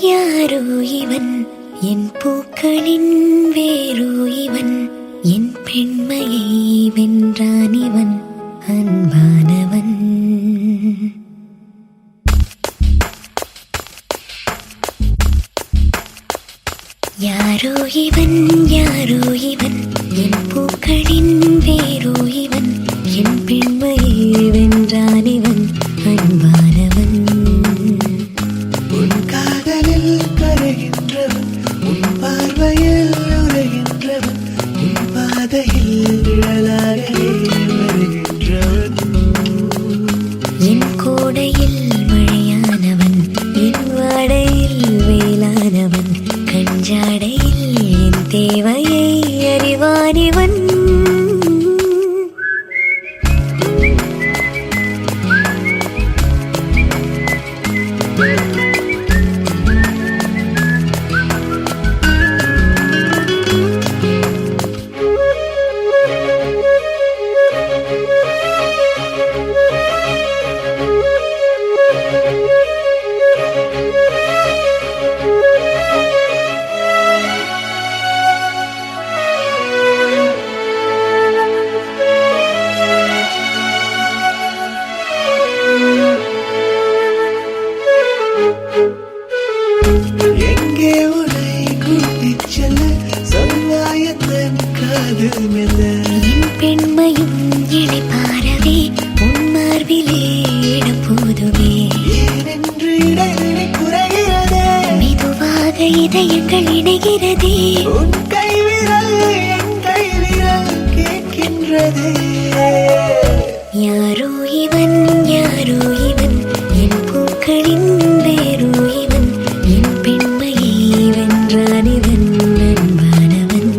யாரோ இவன் என் பூக்களின் வேரோ இவன் என் பெண்மையை வென்றான் இவன் அன்பானவன். யாரோ இவன் யாரோ இவன் என் பூக்களின் வேரோ இவன் என் பெண்மையை வென்றான் இவன் அன்பானவன். உன் காதலில் கரைகின்றவன் உன் பார்வையில் உரைகின்றவன் உன் பாதையில் நிழலாகவே வருகின்றவன். என் கோடையில் மழையானவன் என் வாடையில் வெயிலானவன் கஞ்சாடையில் என் தேவையை அறிவானிவன். எங்கே உன்னை கூட்டிச் செல்ல சொல்வாயத்தன் காதல் மெல்ல. என் பெண்மையும் இளைப்பாரவே உன் மார்பிலே இடம் போதுமே. ஏனென்று இடைவெளி குறைகிறதே மெதுவாக இதயங்கள் இணைகிறதே. உன் கைவிரல் என் கைவிரல் கேட்கின்றதே. யாரோ இவன் யாரோ இவன் என் பூக்களின் வேரோ இவன் என் பெண்மையை வென்றான் இவன் அன்பானவன்.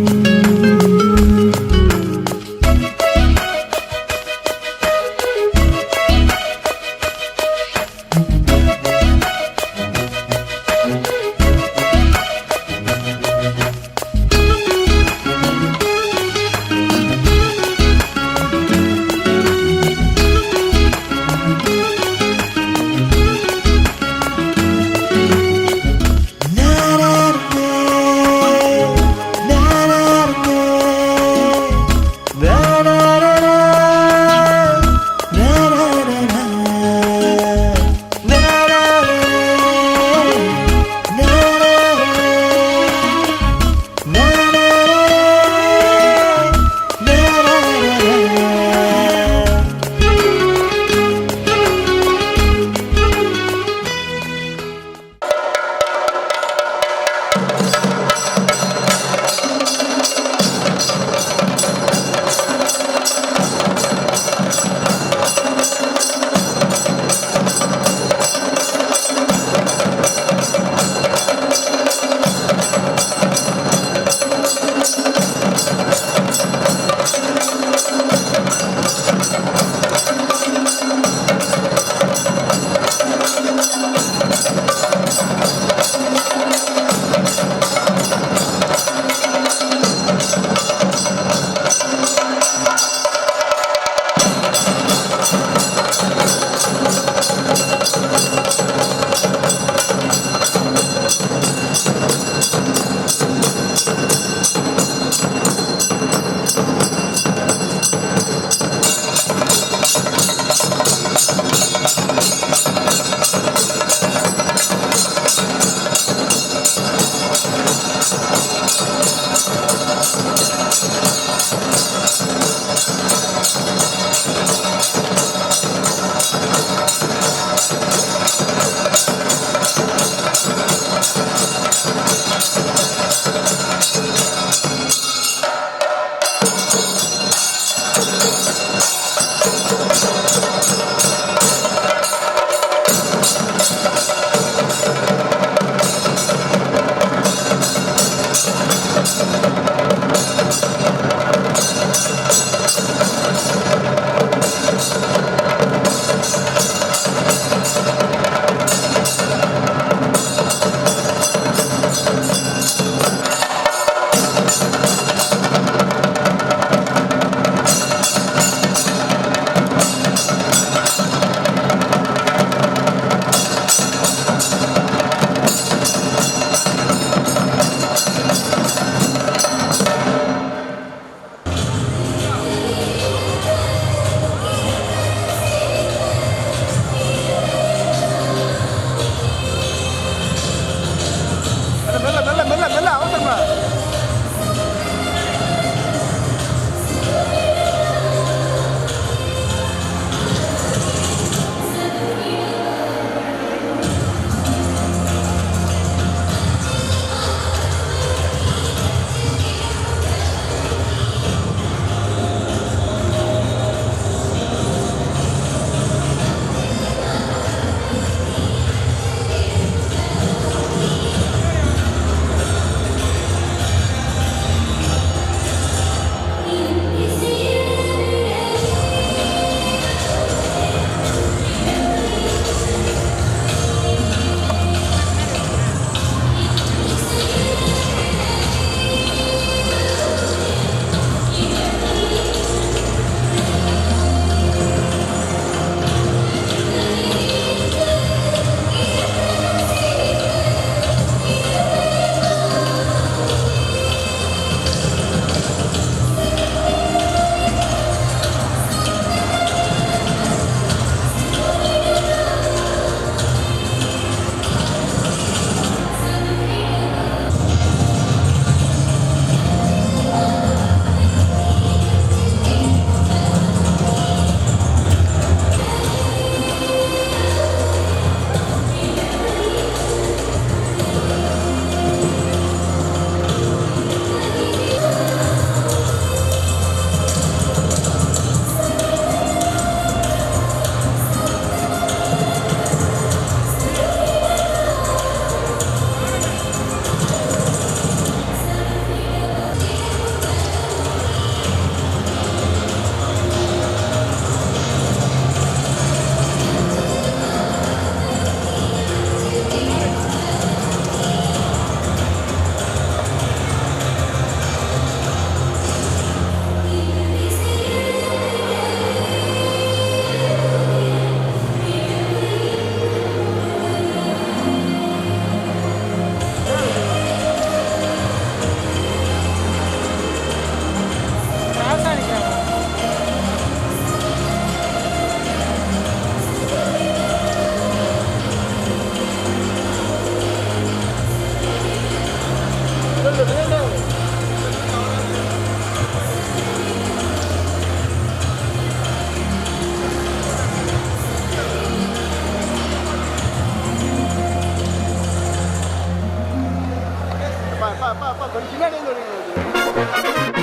கொஞ்சம் பின்னாடி வந்து வரீங்களா?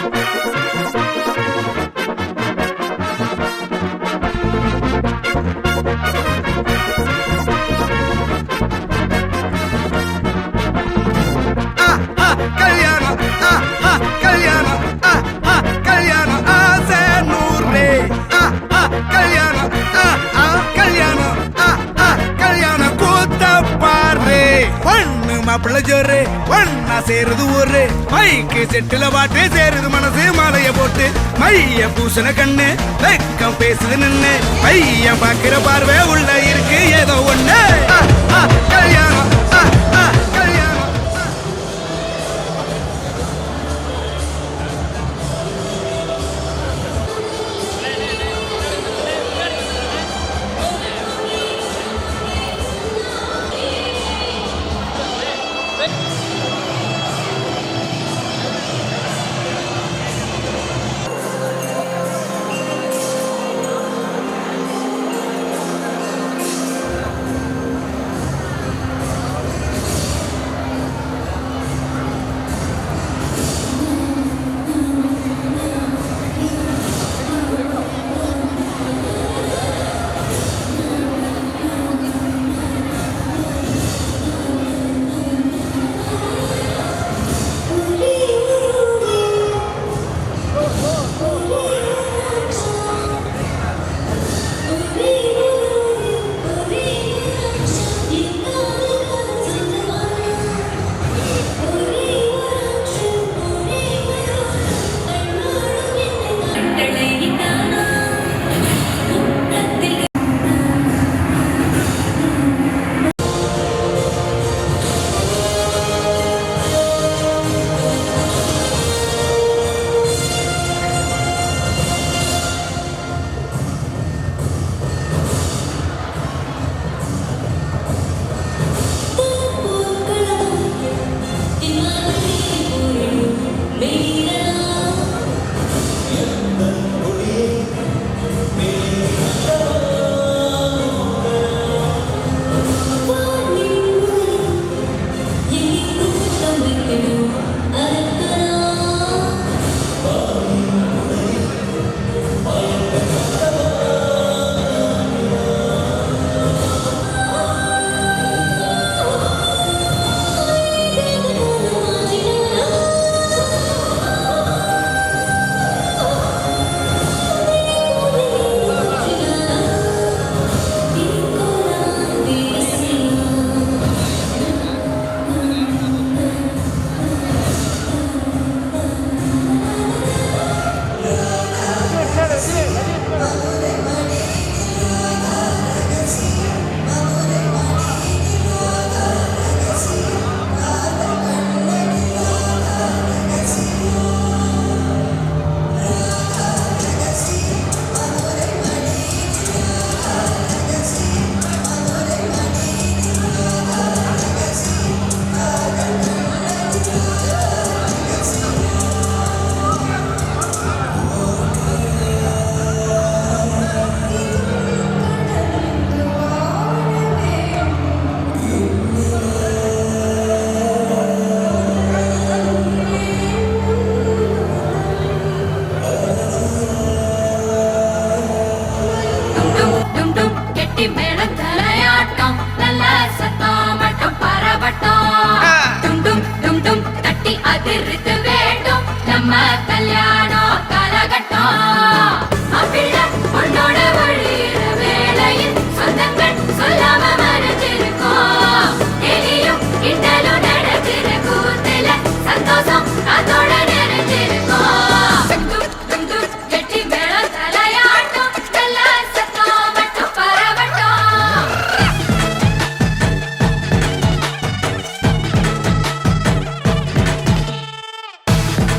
கல்யாணம் கல்யாணம் கல்யாணம் ஆசை நூறு கல்யாணம் கல்யாணம் கல்யாணம் கூத்த பாரு பொண்ணு மாப்பிள்ள ஜோரு ஒன்னா சேருது ஊரு மைக்கு செட்டுல பாட்டு சேருது மனசு மாலைய போட்டு மைய பூசண கண்ணு வெக்கம் பேசுது நின்னு பையன் பாக்குற பார்வை உள்ள இருக்கு ஏதோ ஒண்ணு கல்யாணம் கல்யாணம்.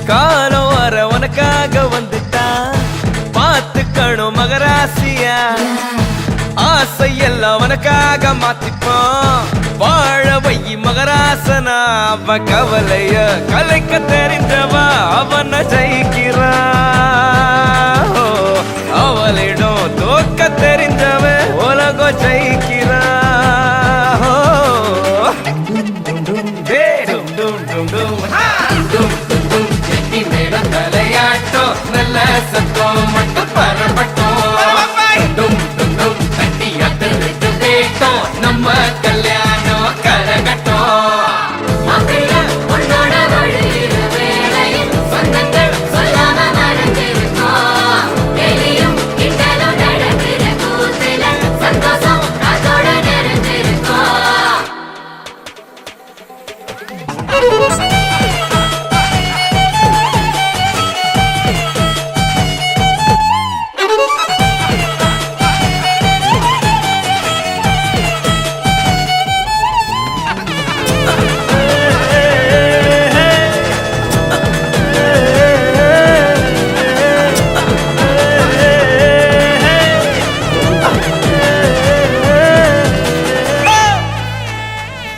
காலம் வர உனக்காக வந்துட்டா பார்த்துக்கணும் மகராசியா ஆசை எல்லாம் உனக்காக மாத்திப்போம் வாழ வை மகராசனா அவ கவலைய கலைக்க தெரிந்தவா அவன ஜெயிக்கிறா அவளிடம் தோக்க தெரிந்தவ உலகம் ஜெயிக்கிறா தலையாட்டம் நல்ல சத்தம் மட்டும் பரப்பட்டும் தட்டி அத்தருக்கு கேட்டோம் நம்ம கல்யாணம் கரகட்டம்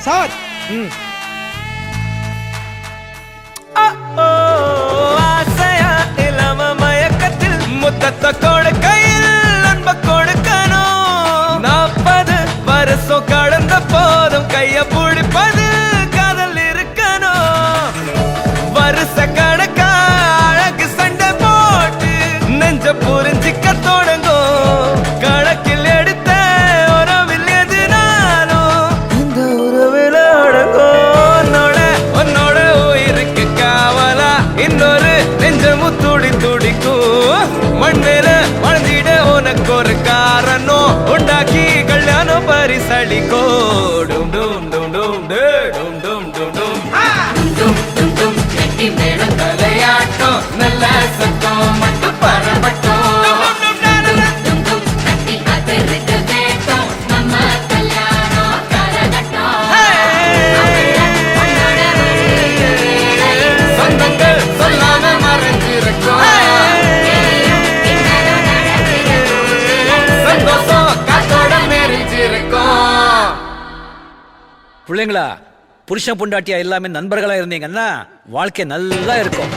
சார் ஆசையா இளம மயக்கத்தில் முத்தத்தை கொடுக்கையில் அன்ப கொடுக்கணும் 40 வருஷம் கடந்த போதும் கைய பிடிப்பது காதல் இருக்கணும் வருஷ கணக்கா அழகு சண்டை போட்டு நெஞ்ச புரிஞ்சிக்க தொடங்கும் கணக்கில் எடுத்த உறவில் எதுனாலும் இந்த உறவில் அடங்கும் உன்னோட உயிருக்கு காவலா இன்னொரு நெஞ்சமும் துடி துடிக்கும் மண்ணில வாழ்ந்திட உனக்கு ஒரு காரணம் உண்டாக்கி கல்யாணம் பரிசளிக்கோ டும் டும் டும் டும் டும் டும் டும் டும் மேடம் தலையாட்டம் நல்ல சத்தம் மட்டும் பரப்பட்டும் சொந்தங்கள் சொல்லாம மறைஞ்சிருக்கும் சந்தோஷம் காத்தோட மெரிஞ்சிருக்கும் பிள்ளைங்களா புருஷன் பொண்டாட்டியா எல்லாமே நண்பர்களா இருந்தீங்கன்னா வாழ்க்கை நல்லா இருக்கும்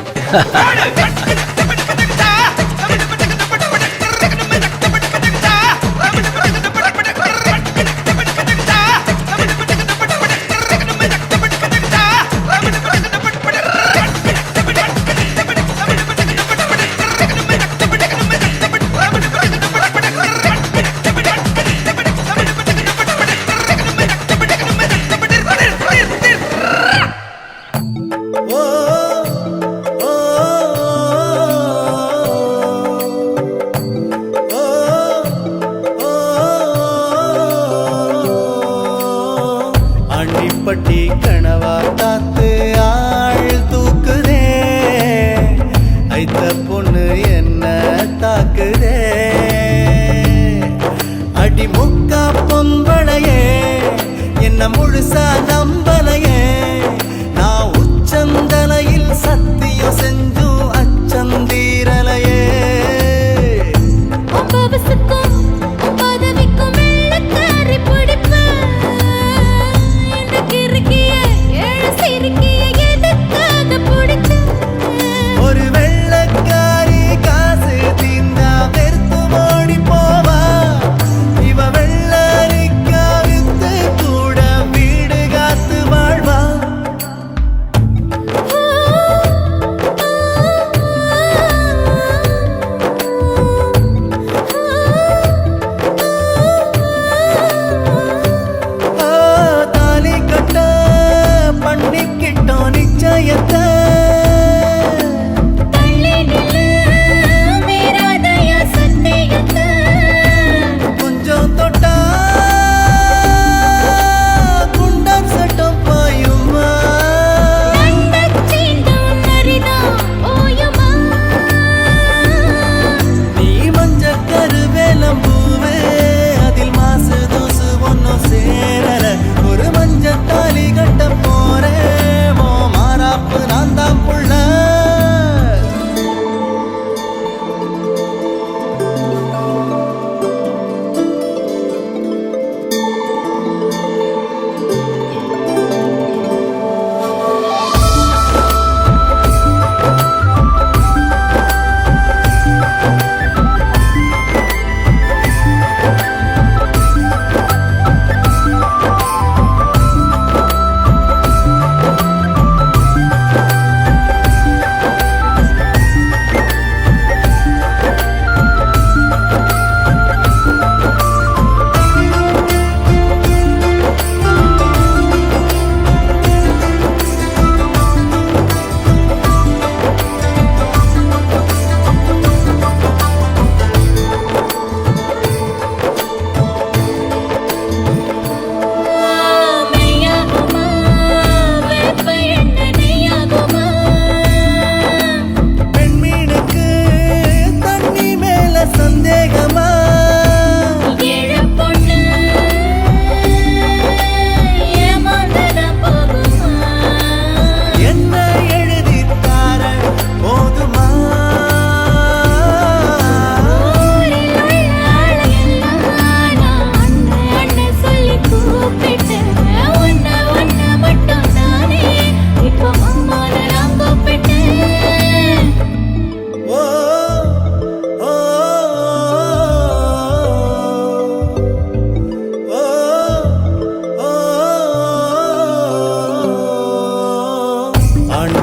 ஆண்டிப்பட்டி கனவா காத்து ஆள் தூக்குதே ஐத்த பொண்ணு என்ன தாக்குதே அடி முக்கா பொம்பளையே என்ன முழுசா நம்பலையே நான் உச்சந்தலையில் சத்தியம் செஞ்சும் அச்சந்தீரலையே ஒரு வெள்ளக்காரி காசு தீந்தா வெறுத்து ஓடி போவா இவ வெள்ளரிக்கா வித்து கூட வீடு காத்து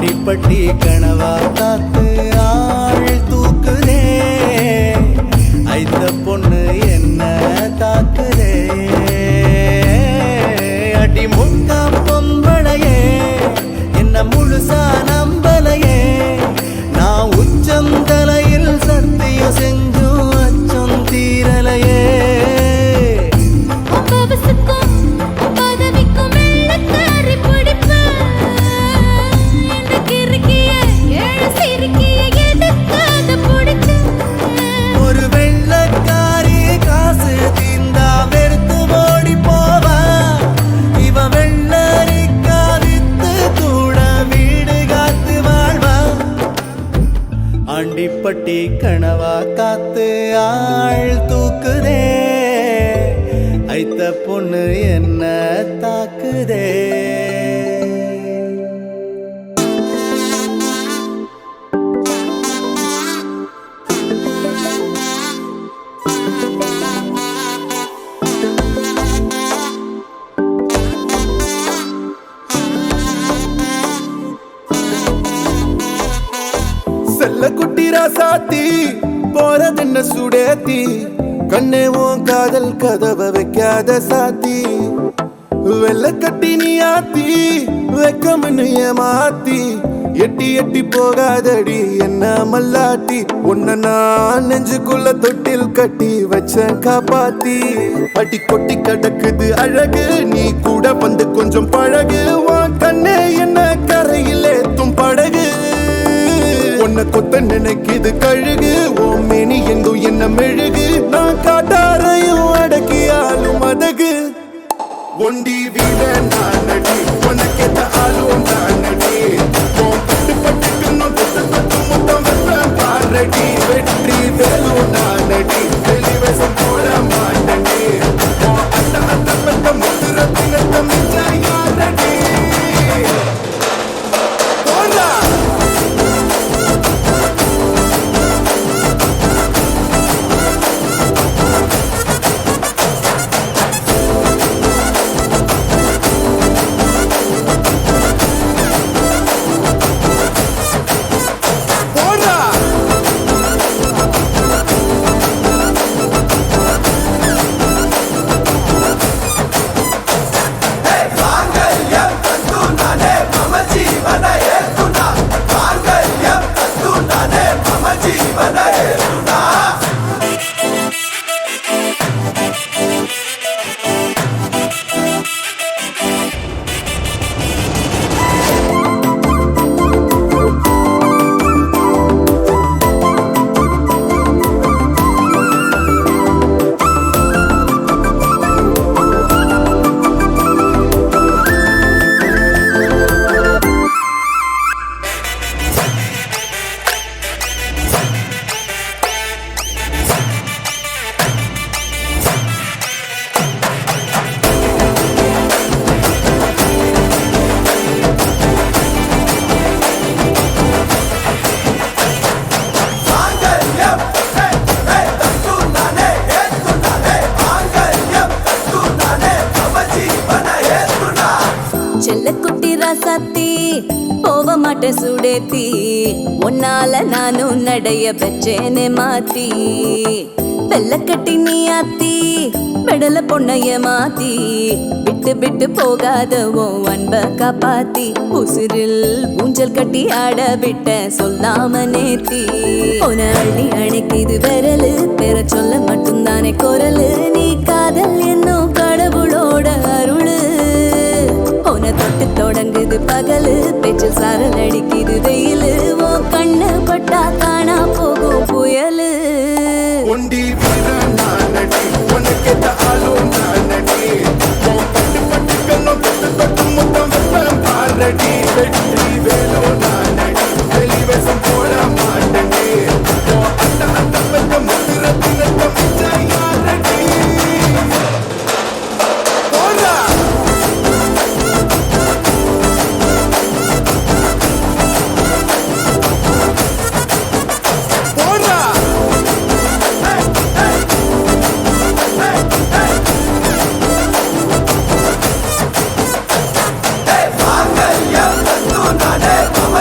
ஆண்டிப்பட்டி கனவா காத்து ஆள் தூக்குதே ஐத்த பொண்ணு என்ன தாக்குதே அடி முக்கா பொம்பளையே என்ன முழுசா நம்பலையே நான் உச்சம் தலையில் சத்தியம் செஞ்சும் அச்சம் தீரலையே ஒரு வெள்ளக்காரி காசு தீந்தா வெறுத்து ஓடி போவா இவ வெள்ளரிக்கா வித்து கூட வீடு காத்து வாழ்வா ஆண்டிப்பட்டி கனவா காத்து ஆள் தூக்குதே ஐத்த பொண்ணு என்ன தாக்குதே செல்ல குட்டி ராசாத்தி போறதென்ன சுடேத்தி கண்ணே உன் காதல் கதவை வைக்காத சாத்தி வெள்ள கட்டி நீ ஆத்தி வெக்கம்னு ஏமாத்தி எட்டி எட்டி போகாதடி என்ன மல்லாட்டி உன்ன நான் நெஞ்சுக்குள்ள தொட்டில் கட்டி வச்ச காப்பாத்தி அடி கொட்டி கிடக்குது அழகு நீ கூட வந்து கொஞ்சம் பழகு உன் கண்ணே என்ன கரையில் ஏத்தும் படகு உன்னை கொத்த நினைக்குது கழுகு ஓ மேனி எங்கும் என்ன மெழுகு நான் காட்டாரையும் அடக்கியாலும் அதகு ஒண்டி வீட நானடி உனக்கேத்த ஆளும் நானடி பட்டு பட்டுக்கணும் தொட்டு தொட்டு முத்தம் வெப்பம் பாரடி வெற்றி வேலும் நானடி வெளிவசம் போட மாட்டடி அந்த அந்த பட்ட முத்துரத்தினத்த மிச்ச யாரடி போடா ராசாத்தி போக மாட்டேன் சுடேத்தி உன்னால நானும் நடைய பெச்சேனே மாத்தி வெள்ளக்கட்டி நீ ஆத்தி பெடல பொண்ணைய மாத்தி விட்டு விட்டு போகாத உன் அன்ப காப்பாத்தி உசிரில் ஊஞ்சல் கட்டி ஆட விட்ட சொல்லாம நேத்தி உன அள்ளி அணைக்குது விரலு பெற சொல்ல மட்டும்தானே குரலு நீ காதல் என்னும் கடவுளோட அருளு உன தொட்டு தொடங்குது பகலு பேச்சு சாரல் அடிக்குது வெயிலு ஓ கண்ணு பட்டா காணா போகும் புயலு ஒண்டி வீர நானடி உனக்கேத்த ஆளும் நானடி பட்டு பட்டுக்கணும் தொட்டு தொட்டு முத்தம் வெப்பம் பாரடி வெற்றி வேலோ நானடி வெளிவசம் போட மாட்டடி அந்த அந்த பெத்த முத்திரத்தினத்த மிச்ச யாரடி போடா போடா மாங்கல்யம் தந்து நானே மம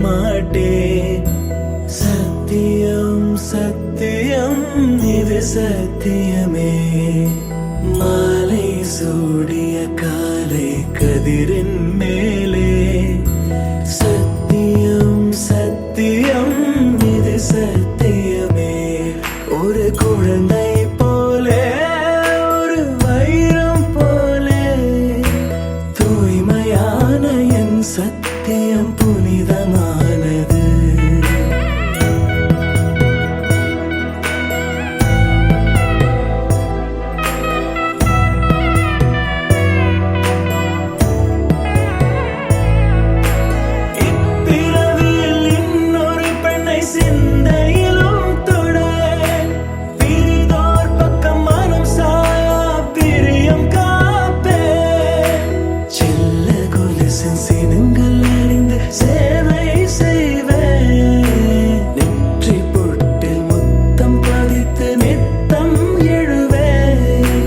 மாட்டேன். சத்தியம் சத்தியம் இது சத்தியமே. மாலை சூடிய காலை கதிரின் மேலே. சத்தியம் சத்தியம் இது சத்தியமே. ஒரு குழந்தை போலே ஒரு வைரம் போலே தூய்மையான என் சத்தியம் புனிதமானது. இப்பிறவியில் இன்னொரு பெண்ணை சிந்தையிலும் தொட. பிரிதோர் பக்கம் மனம் சாயா பிரியம் காப்பே. செல்ல கொலுசின் சினங்கள் அறிந்து சேவை செய்வேன். நெற்றி பொட்டில் முத்தம் பதித்து நித்தம் எழுவேன்.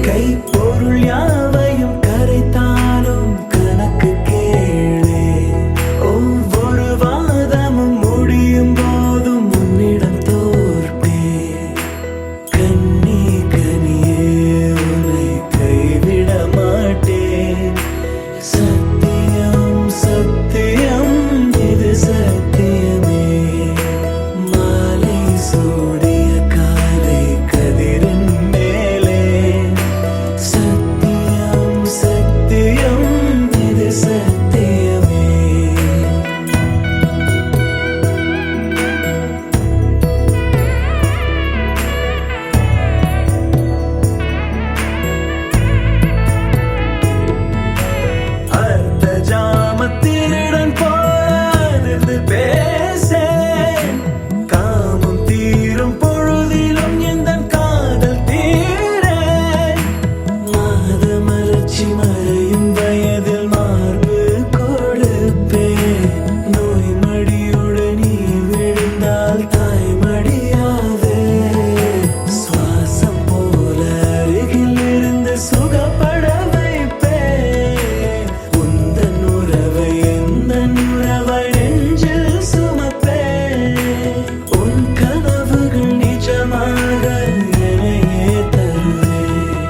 கைப்பொருள் யாவையும் கரைத்தாலும் கணக்கு கேளே. ஒவ்வொரு வாதமும் முடியும் போதும் உன்னிடம் தோற்பேன். கண்ணி கனியே உன்னை கைவிட மாட்டேன். சத்தியம் சத்தியம் இது சத்தியமே. மாலை சூடிய காலை கதிரின் மேலே. சத்தியம் சத்தியம் இது சத்தியமே. அர்த்த ஜாமத்தினுடன் போராது பேசேன். காமம் தீரும் பொழுதிலும் எந்தன் காதல் தீரேன். மாத மலர்ச்சி மறையும் வயதில் மார்பு கொடுப்பேன். நோய் மடியுடன் நீ விழுந்தால் தாய் மடியாவே. சுவாசம் போல அருகில் இருந்து சுகப்பட வைப்பேன். உந்தன் உறவை எந்தன் உறவை நெஞ்சில் சுமப்பேன். உன் கனவுகள் நிஜமாக என்னையே தருவேன்.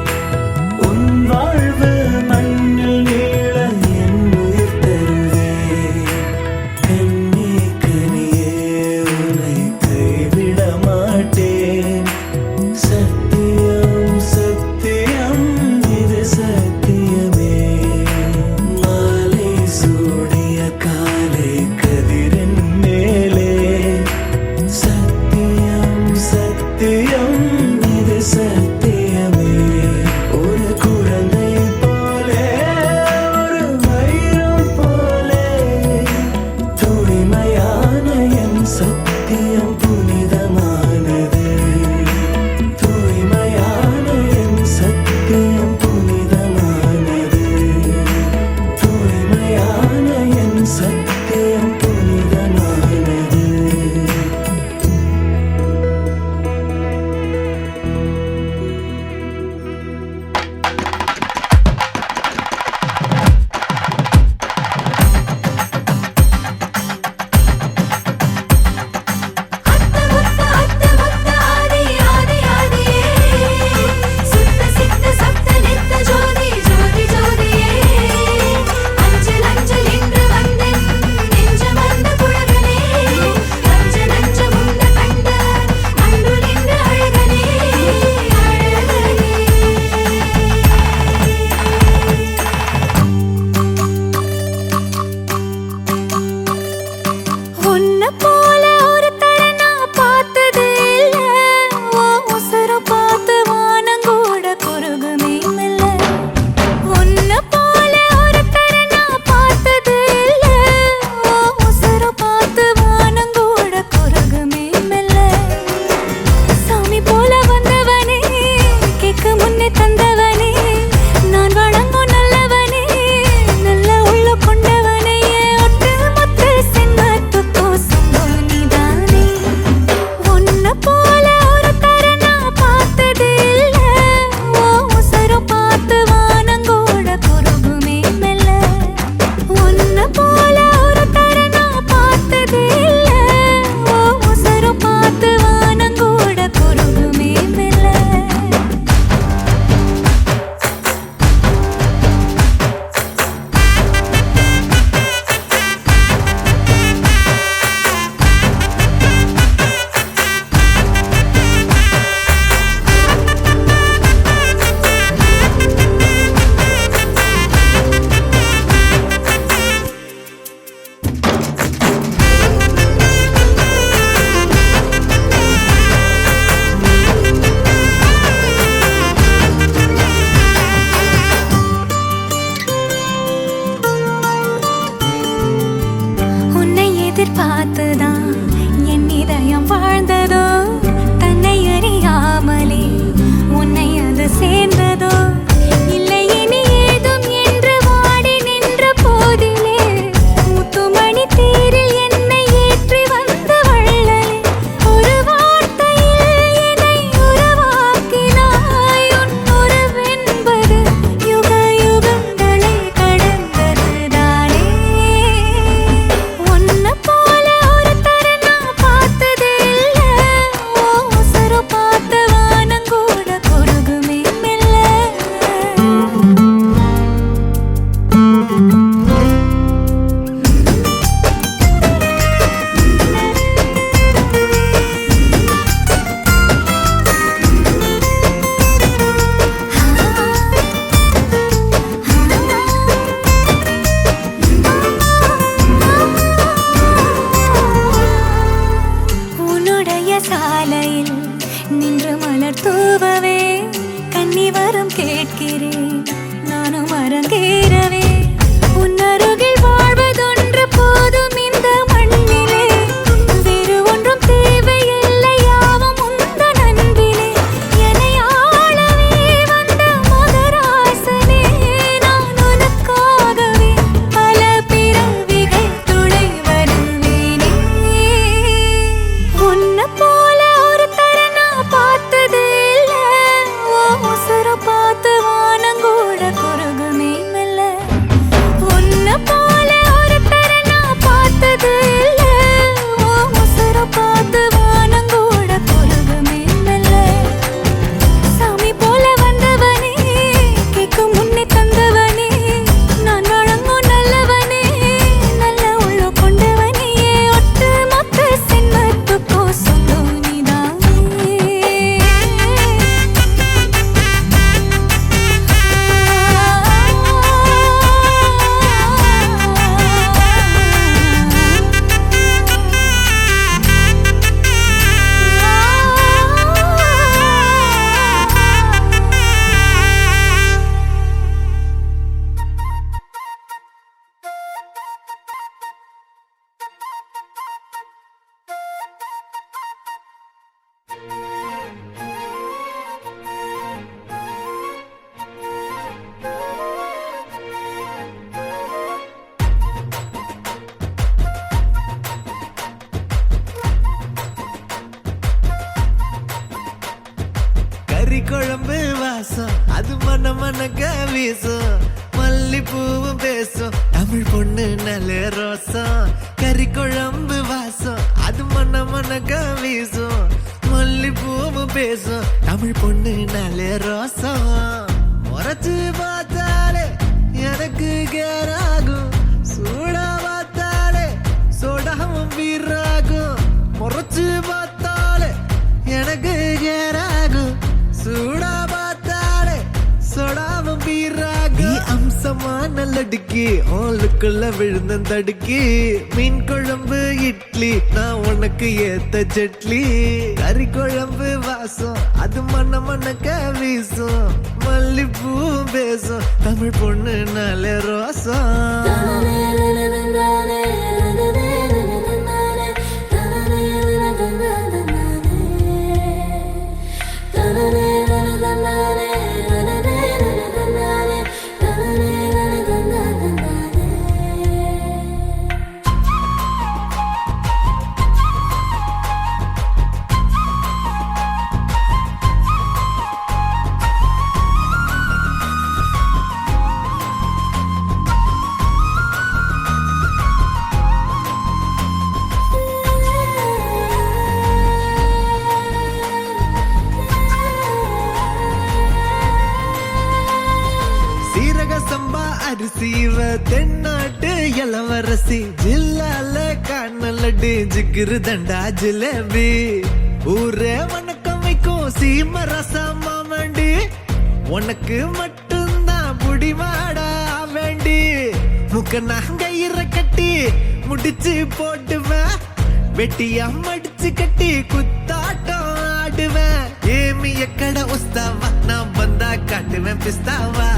உன் வாழ்வு மண்ணில் நீள என் உயிர் தருவேன். கண்ணி கனியே உன்னை கைவிட மாட்டேன். சத்தியம் சத்தியம் இது சத்தியமே. மாலை சூடிய காலை கதிரின் மேலே. சத்தியம் சத்தியம் இது சத்தியமே. ஒரு குழந்தை போலே ஒரு வைரம் போலே தூய்மையான என் சத்தியம் புனிதமானது. தூய்மையான என் சத்தியம் புனிதமானது. தூய்மையான என் சத்தியம் புனிதமானது. அத்த முத்த ஆதி ஆதி ஆதியே. சித்த சித்த சப்த நித்த ஜோதி ஜோதி ஜோதியே. அஞ்சல் அஞ்சல் என்று வந்தேன் நிற்கிறேன் நானும் அரங்கேறவே உன் அருகில் வாழ்வதொன்று போதும் இந்த மண்ணிலே வேறு ஒன்றும் தேவையில்லை யாவும் உந்தன் அன்பிலே என்னை ஆளவே வந்த மகராசனே நான் உனக்காகவே பல பிறவிகள் துணை வருவேனே உன்னை போல ஒரு தரனா பார்த்தது இல்ல ஓ உசுர பார்த்து வானங்கூட குறுகுமே மெல்ல உன்னை போல ஒரு தரனா பார்த்தது இல்ல ஓ உசுர பார்த்து வானங்கூட குறுகுமே மெல்ல சாமி போல வந்தவனே கேட்கும் முன்னே தந்தவனே நான் வழங்கும் நல்லவனே நல்ல உள்ள கொண்டவனே ஒட்டு மொத்த சின்னத்துக்கோ சொந்தம் கறி குழம்பு வாசம் அது மன மனக்க வீசும் மல்லிப்பூவும் பேசும் தமிழ் பொண்ணு நல்ல ரோசம் கறி குழம்பு வாசம் அது மன மனக்க வீசும் மல்லிப்பூவும் பேசும் தமிழ் பொண்ணு நல்ல ரோசம் முறைச்சு பார்த்தாலே எனக்கு கேராகும் சூடா பார்த்தாலே சோடாவும் வீராகும் முறைச்சு பார்த்தாலே எனக்கு கேராகும் சூடா பார்த்தாலே சொடாவும் பீராக அம்சமான லடுக்கி ஓலுக்குள்ள விழுந்த தடுக்கி மீன் குழம்பு இட்லி நான் உனக்கு ஏத்த சட்லி கறி குழம்பு வாசம் அது மன மனக்க வீசும் மல்லிப்பூ பேசும் தமிழ் பொண்ணு நல்ல ரோசம் அரிசிவ தென்னாட்டு இளவரசி ஜில்லால கண்ணலடி ஜிகிரு தண்டா ஜிலேபி ஊரே வணக்கம் வைக்கும் சீம ரசம் மாமண்டி உனக்கு மட்டும்தான் புடிவாடா வேண்டி முக்க நாங்கயிற கட்டி முடிச்சு போட்டுவேன் வெட்டியா மடிச்சு கட்டி குத்தாட்டம் ஆடுவேன் ஏமி எக்கட உஸ்தாவா நான் வந்தா காட்டுவேன் பிஸ்தாவா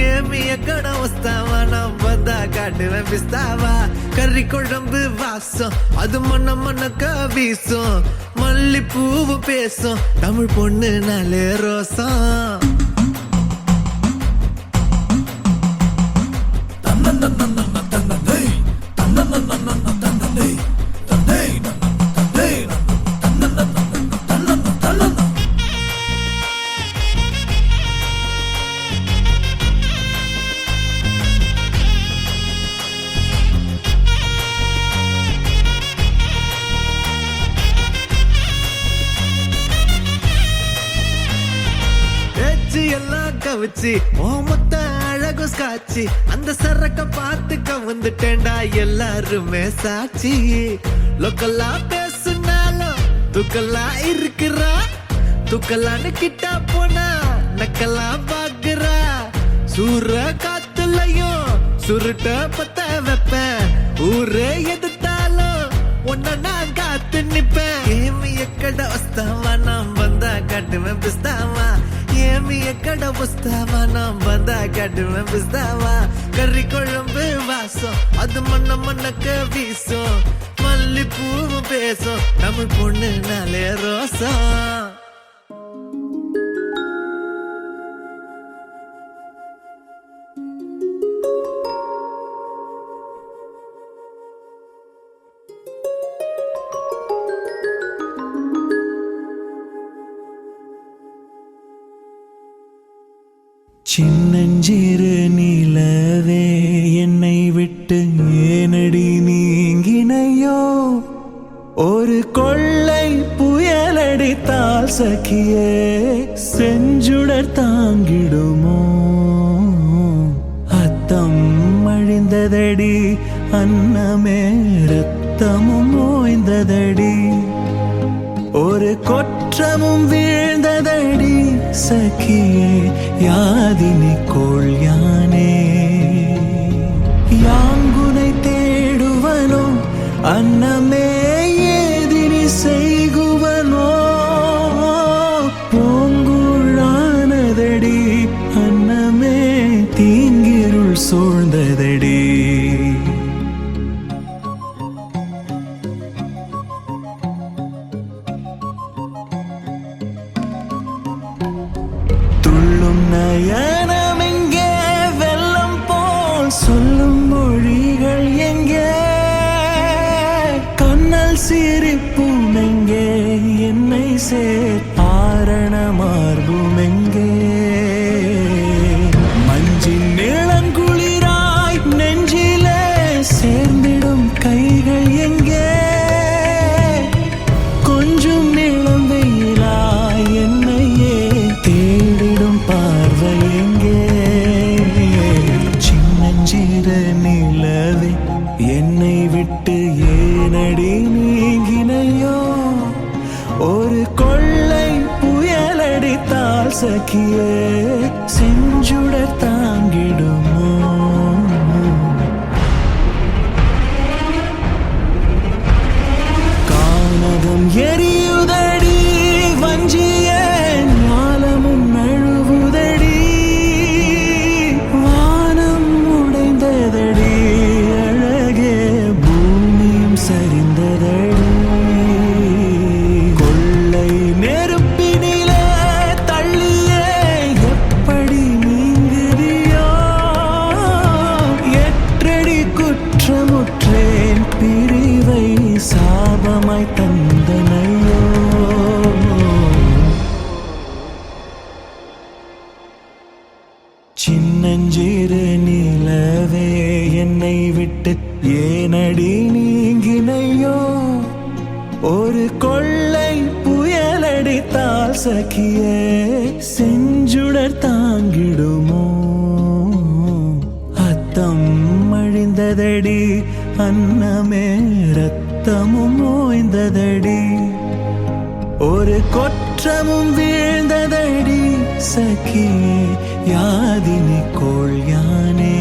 ஏமி எக்கட உஸ்தாவா நான் வந்தா காட்டுவேன் பிஸ்தாவா கறி குழம்பு வாசம் அது மன மனக்க வீசும் மல்லிப்பூவு பேசும் தமிழ் பொண்ணு நல்ல ரோசம் எல்லாம் கவிச்சு ஓமத்த அழகு காட்சி அந்த சரக்க பார்த்து கவுந்துட்டேன்டா எல்லாருமே சாட்சி லோக்கல்லா பேசுனாலும் துக்கல்லா இருக்கிறா துக்கல்லான்னு கிட்ட போனா நக்கல்லா பாக்குறா சூற காத்துலையும் சுருட்ட பத்த வைப்பேன் ஊரே எதிர்த்தாலும் உன்ன நான் காத்து நிப்பேன் ஏமி எக்கட வஸ்தாவா நான் வந்தா காட்டுவேன் பிஸ்தாவா ஏமி எக்கட புஸ்தாவா நான் வந்தா கட்டுவேன் புஸ்தாவா கறி குழம்பு வாசம் அது மண்ணக்க வீசும் மல்லிப்பூவும் பேசும் தமிழ் பொண்ணுனாலே ரோசம் சின்னஞ்சிறு நிலவே என்னை விட்டு ஏனடி நீங்கினையோ ஒரு கொள்ளை புயலடித்தால் சகியே செஞ்சுடர் தாங்கிடுமோ அத்தம் அழிந்ததடி அன்னமே ரத்தமும் ஓய்ந்ததடி ஒரு கொற்றமும் வீழ்ந்ததடி சகியே யாதினி கோள் யானே யாங்குனை தேடுவனோ அன்னமே ஏதினி செய்குவனோ பூங்குழானதடி அன்னமே தீங்கிருள் சூழ்ந்ததடி நயனமெங்கே வெள்ளம் போல் சொல்லும் மொழிகள் எங்கே கண்ணல் சிரிப்பும் எங்கே என்னை ஆரண மார்பும் எங்கே மஞ்சின் நிலங்குளிராய் நெஞ்சிலே சேர்ந்திடும் கைகள் எங்கே கொஞ்சம் நிலம் வெயிலாய் என்னையே தேடிடும் பார்வை எங்கே சின்னஞ்சிறு நிலவே என்னை விட்டு ஏனடி நீங்கினையோ ஒரு கொள்ளை புயலடித்தால் சகியே செஞ்சுடர் தாங்கிடுமோ கானகம் எரியுதடி வஞ்சிய ஞாலமும் நழுவுதடி வானம் உடைந்ததடி அழகே பூமியும் சரிந்ததடி கொள்ளை நெருப்பினிலே தள்ளியே எப்படி நீங்குதியோ எற்றடி குற்றமுற்றேன் பிரிவை சாபமாய் தந்தனையோ சின்னஞ்சிறு நிலவே என்னை விட்டு ஏனடி நீங்கினையோ ஒரு கொள்ளை புயலடித்தால் சகியே செஞ்சுடர் தாங்கிடுமோ அத்தம் அழிந்ததடி அன்னமே ரத்தமும் ஓய்ந்ததடி ஒரு கொற்றமும் வீழ்ந்ததடி சகியே யாதினி கோள் யானே